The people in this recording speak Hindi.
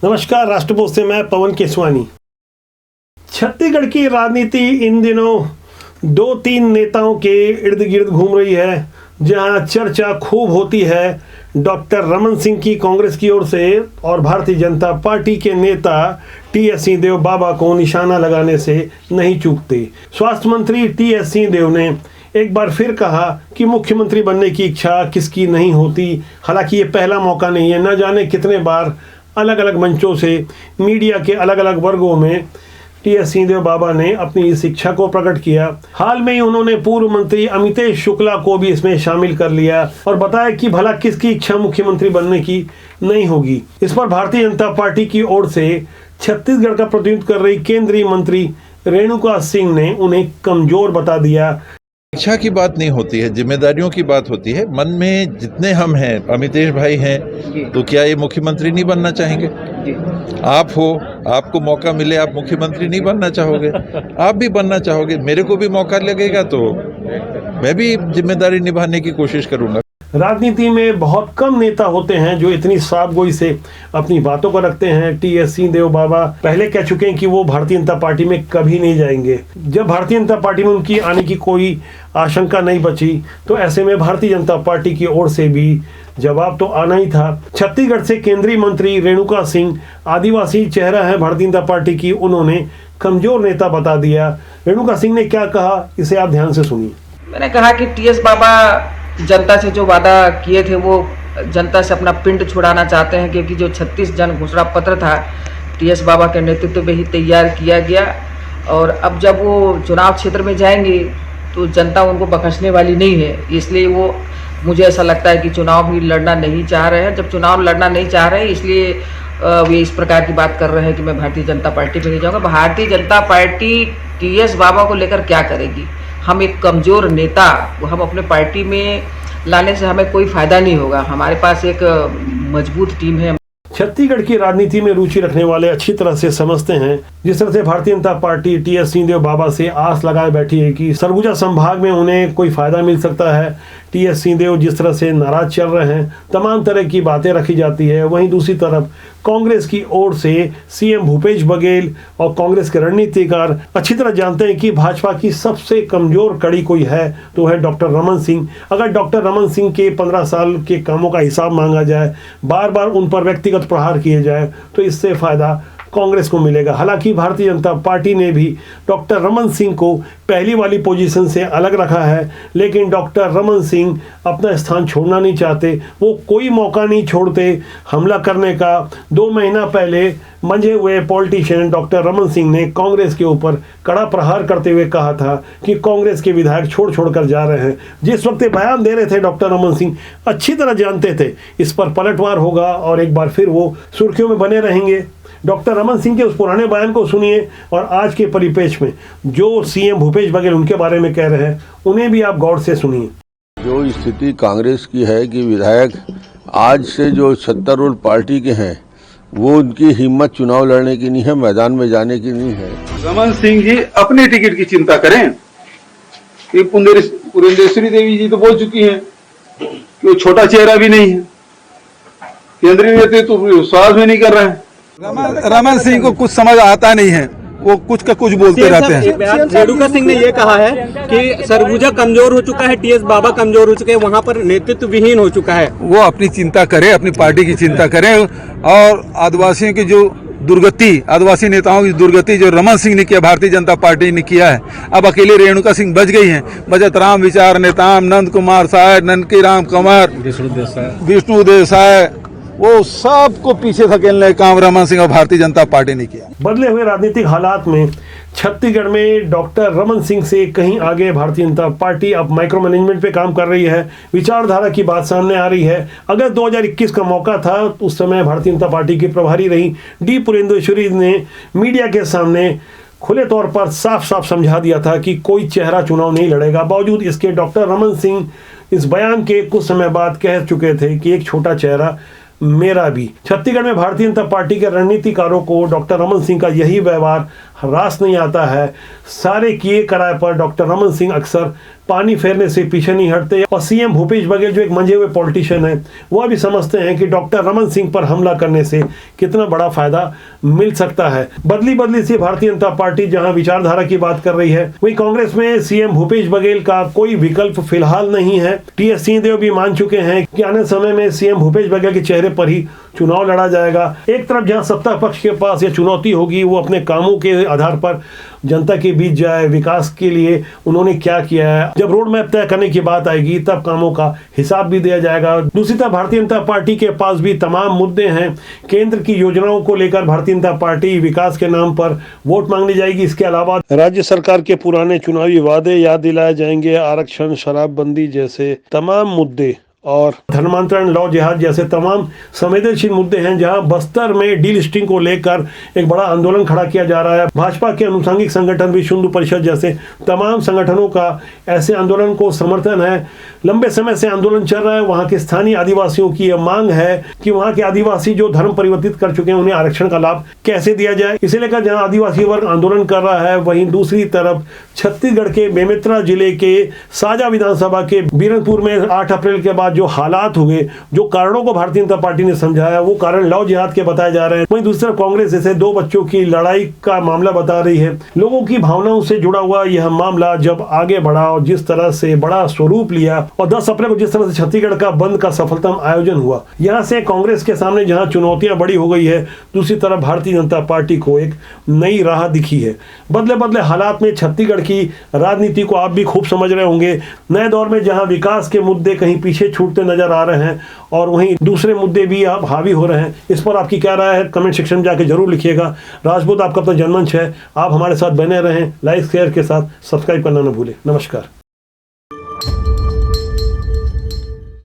नमस्कार, राष्ट्रपोस्ट से मैं पवन केसवानी। छत्तीसगढ़ की राजनीति इन दिनों दो तीन नेताओं के इर्द गिर्द घूम रही है, जहां चर्चा खूब होती है डॉक्टर रमन सिंह की कांग्रेस की ओर से और भारतीय जनता पार्टी के नेता टी.एस. सिंहदेव बाबा को निशाना लगाने से नहीं चूकते। स्वास्थ्य मंत्री टी.एस. सिंहदेव ने एक बार फिर कहा कि मुख्यमंत्री बनने की इच्छा किसकी नहीं होती। हालांकि ये पहला मौका नहीं है, न जाने कितने बार अलग अलग मंचों से मीडिया के अलग अलग वर्गों में टी.एस. सिंहदेव बाबा ने अपनी इस इच्छा को प्रकट किया। हाल में ही उन्होंने पूर्व मंत्री अमितेश शुक्ला को भी इसमें शामिल कर लिया और बताया कि भला किसकी इच्छा मुख्यमंत्री बनने की नहीं होगी। इस पर भारतीय जनता पार्टी की ओर से छत्तीसगढ़ का प्रतिनिधित्व कर रही केंद्रीय मंत्री रेणुका सिंह ने उन्हें कमजोर बता दिया। इच्छा की बात नहीं होती है, जिम्मेदारियों की बात होती है। मन में जितने हम हैं, अमितेश भाई हैं, तो क्या ये मुख्यमंत्री नहीं बनना चाहेंगे? आप हो, आपको मौका मिले, आप मुख्यमंत्री नहीं बनना चाहोगे? आप भी बनना चाहोगे। मेरे को भी मौका लगेगा तो मैं भी जिम्मेदारी निभाने की कोशिश करूंगा। राजनीति में बहुत कम नेता होते हैं जो इतनी साफगोई से अपनी बातों को रखते हैं। टी.एस. सिंहदेव बाबा पहले कह चुके हैं कि वो भारतीय जनता पार्टी में कभी नहीं जाएंगे। जब भारतीय जनता पार्टी में उनकी आने की कोई आशंका नहीं बची, तो ऐसे में भारतीय जनता पार्टी की ओर से भी जवाब तो आना ही था। छत्तीसगढ़ से केंद्रीय मंत्री रेणुका सिंह आदिवासी चेहरा है भारतीय जनता पार्टी की, उन्होंने कमजोर नेता बता दिया। रेणुका सिंह ने क्या कहा, इसे आप ध्यान से सुनिए। मैंने कहा कि टी.एस. बाबा जनता से जो वादा किए थे वो जनता से अपना पिंड छुड़ाना चाहते हैं, क्योंकि जो 36 जन घोषणा पत्र था टी.एस. बाबा के नेतृत्व में ही तैयार किया गया, और अब जब वो चुनाव क्षेत्र में जाएंगे तो जनता उनको बख्शने वाली नहीं है। इसलिए वो, मुझे ऐसा लगता है कि चुनाव भी लड़ना नहीं चाह रहे हैं। जब चुनाव लड़ना नहीं चाह रहे हैं, इसलिए वे इस प्रकार की बात कर रहे हैं कि मैं भारतीय जनता पार्टी में नहीं जाऊँगा। Bharatiya Janata party T.S.. बाबा को लेकर क्या करेगी? हम एक कमज़ोर नेता हम अपने पार्टी में लाने से हमें कोई फायदा नहीं होगा। हमारे पास एक मजबूत टीम है। छत्तीसगढ़ की राजनीति में रुचि रखने वाले अच्छी तरह से समझते हैं जिस तरह से भारतीय जनता पार्टी टी.एस. सिंहदेव बाबा से आस लगाए बैठी है कि सरगुजा संभाग में उन्हें कोई फायदा मिल सकता है। टी.एस. सिंहदेव जिस तरह से नाराज चल रहे हैं, तमाम तरह की बातें रखी जाती है। वहीं दूसरी तरफ कांग्रेस की ओर से सीएम भूपेश बघेल और कांग्रेस के रणनीतिकार अच्छी तरह जानते हैं कि भाजपा की सबसे कमजोर कड़ी कोई है तो है डॉक्टर रमन सिंह। अगर डॉक्टर रमन सिंह के 15 साल के कामों का हिसाब मांगा जाए, बार बार उन पर व्यक्तिगत प्रहार किए जाए, तो इससे फायदा कांग्रेस को मिलेगा। हालांकि भारतीय जनता पार्टी ने भी डॉक्टर रमन सिंह को पहली वाली पोजीशन से अलग रखा है, लेकिन डॉक्टर रमन सिंह अपना स्थान छोड़ना नहीं चाहते। वो कोई मौका नहीं छोड़ते हमला करने का। 2 महीना पहले मंझे हुए पॉलिटिशियन डॉक्टर रमन सिंह ने कांग्रेस के ऊपर कड़ा प्रहार करते हुए कहा था कि कांग्रेस के विधायक छोड़ कर जा रहे हैं। जिस वक्त बयान दे रहे थे डॉक्टर रमन सिंह अच्छी तरह जानते थे इस पर पलटवार होगा और एक बार फिर वो सुर्खियों में बने रहेंगे। डॉक्टर रमन सिंह के उस पुराने बयान को सुनिए और आज के परिपेक्ष में जो सीएम भूपेश बघेल उनके बारे में कह रहे हैं, उन्हें भी आप गौर से सुनिए। जो स्थिति कांग्रेस की है कि विधायक आज से जो 70 रोल पार्टी के हैं, वो उनकी हिम्मत चुनाव लड़ने की नहीं है, मैदान में जाने की नहीं है। रमन सिंह जी अपने टिकट की चिंता करें। कि पुरेंद्रेश्वरी देवी जी तो बोल चुकी हैं कि वो छोटा चेहरा भी नहीं है, केंद्रीय नेतृत्व तो विश्वास भी नहीं कर रहे हैं। रमन सिंह को कुछ समझ आता नहीं है, वो कुछ का कुछ बोलते रहते हैं। रेणुका सिंह ने ये कहा है कि सरगुजा कमजोर हो चुका है, टी.एस. बाबा कमजोर हो चुके हैं, वहां पर नेतृत्व विहीन हो चुका है। वो अपनी चिंता करे, अपनी पार्टी की चिंता करें, और आदिवासियों की जो दुर्गति, आदिवासी नेताओं की दुर्गति जो रमन सिंह ने किया, भारतीय जनता पार्टी ने किया है, अब अकेले रेणुका सिंह बच गई हैं। बचत राम विचार नेताम, नंद कुमार साय, ननकी राम कंवर, विष्णु देसाई, वो सबको पीछे धकेलने का काम रमन सिंह और भारतीय जनता पार्टी ने किया। बदले हुए राजनीतिक हालात में छत्तीसगढ़ में डॉक्टर रमन सिंह से कहीं आगे भारतीय जनता पार्टी अब माइक्रो मैनेजमेंट पे काम कर रही है। विचारधारा की बात सामने आ रही है। अगर 2021 का मौका था तो उस समय भारतीय जनता पार्टी की प्रभारी रही डी पुरेंद्रेश्वरी ने मीडिया के सामने खुले तौर पर साफ साफ समझा दिया था कि कोई चेहरा चुनाव नहीं लड़ेगा। बावजूद इसके डॉक्टर रमन सिंह इस बयान के कुछ समय बाद कह चुके थे कि एक छोटा चेहरा मेरा भी। छत्तीसगढ़ में भारतीय जनता पार्टी के रणनीतिकारों को डॉक्टर रमन सिंह का यही व्यवहार रास नहीं आता है। सारे किए कराए पर डॉक्टर रमन सिंह अक्सर पानी फेरने से पीछे नहीं हटते और सीएम भूपेश बघेल जो एक मंझे हुए पॉलिटिशियन है वह भी समझते हैं कि डॉक्टर रमन सिंह पर हमला करने से कितना बड़ा फायदा मिल सकता है। बदली बदली सी भारतीय जनता पार्टी जहां विचारधारा की बात कर रही है, वहीं कांग्रेस में सीएम भूपेश बघेल का कोई विकल्प फिलहाल नहीं है। टीएस सिंहदेव भी मान चुके हैं कि आने समय में सीएम भूपेश बघेल के चेहरे पर ही चुनाव लड़ा जाएगा। एक तरफ जहां सत्ता पक्ष के पास यह चुनौती होगी वो अपने कामों के आधार पर जनता के बीच जाए, विकास के लिए उन्होंने क्या किया है। जब रोड मैप तय करने की बात आएगी तब कामों का हिसाब भी दिया जाएगा। दूसरी तरफ भारतीय जनता पार्टी के पास भी तमाम मुद्दे हैं। केंद्र की योजनाओं को लेकर भारतीय जनता पार्टी विकास के नाम पर वोट मांगने जाएगी। इसके अलावा राज्य सरकार के पुराने चुनावी वादे याद दिलाए जाएंगे। आरक्षण, शराबबंदी जैसे तमाम मुद्दे और धर्मांतरण, लॉ जिहाद जैसे तमाम संवेदनशील मुद्दे हैं जहां बस्तर में डीलिस्टिंग को लेकर एक बड़ा आंदोलन खड़ा किया जा रहा है। भाजपा के अनुषंगिक संगठन विश्व हिंदू परिषद जैसे तमाम संगठनों का ऐसे आंदोलन को समर्थन है। लंबे समय से आंदोलन चल रहा है। वहां के स्थानीय आदिवासियों की यह मांग है कि वहां के आदिवासी जो धर्म परिवर्तित कर चुके हैं उन्हें आरक्षण का लाभ कैसे दिया जाए। इसे लेकर जहां आदिवासी वर्ग आंदोलन कर रहा है, वहीं दूसरी तरफ छत्तीसगढ़ के बेमेतरा जिले के साजा विधानसभा के बीरनपुर में 8 अप्रैल के बाद जो हालात हुए, जो कारणों को भारतीय जनता पार्टी ने समझाया, वो कारण लव जिहाद के बताए जा रहे हैं। वहीं दूसरी तरफ कांग्रेस इसे 2 बच्चों की लड़ाई का मामला बता रही है। लोगों की भावनाओं से जुड़ा हुआ यह मामला जब आगे बढ़ा और जिस तरह से बड़ा स्वरूप लिया और 10 अप्रैल को जिस तरह से छत्तीसगढ़ का बंद का सफलतम आयोजन हुआ, यहां से कांग्रेस के सामने जहां चुनौतियां बड़ी हो गई है, दूसरी तरफ भारतीय जनता पार्टी को एक नई राह दिखी है। बदले बदले हालात में छत्तीसगढ़ की राजनीति को आप भी खूब समझ रहे होंगे। नए दौर में जहां विकास के मुद्दे कहीं पीछे छूटते नजर आ रहे हैं और वहीं दूसरे मुद्दे भी आप हावी हो रहे हैं। इस पर आपकी क्या राय है कमेंट सेक्शन में जाके जरूर लिखिएगा। राजपूत आपका अपना जनमंच है, आप हमारे साथ बने रहें। लाइक शेयर के साथ सब्सक्राइब करना न भूलें। नमस्कार।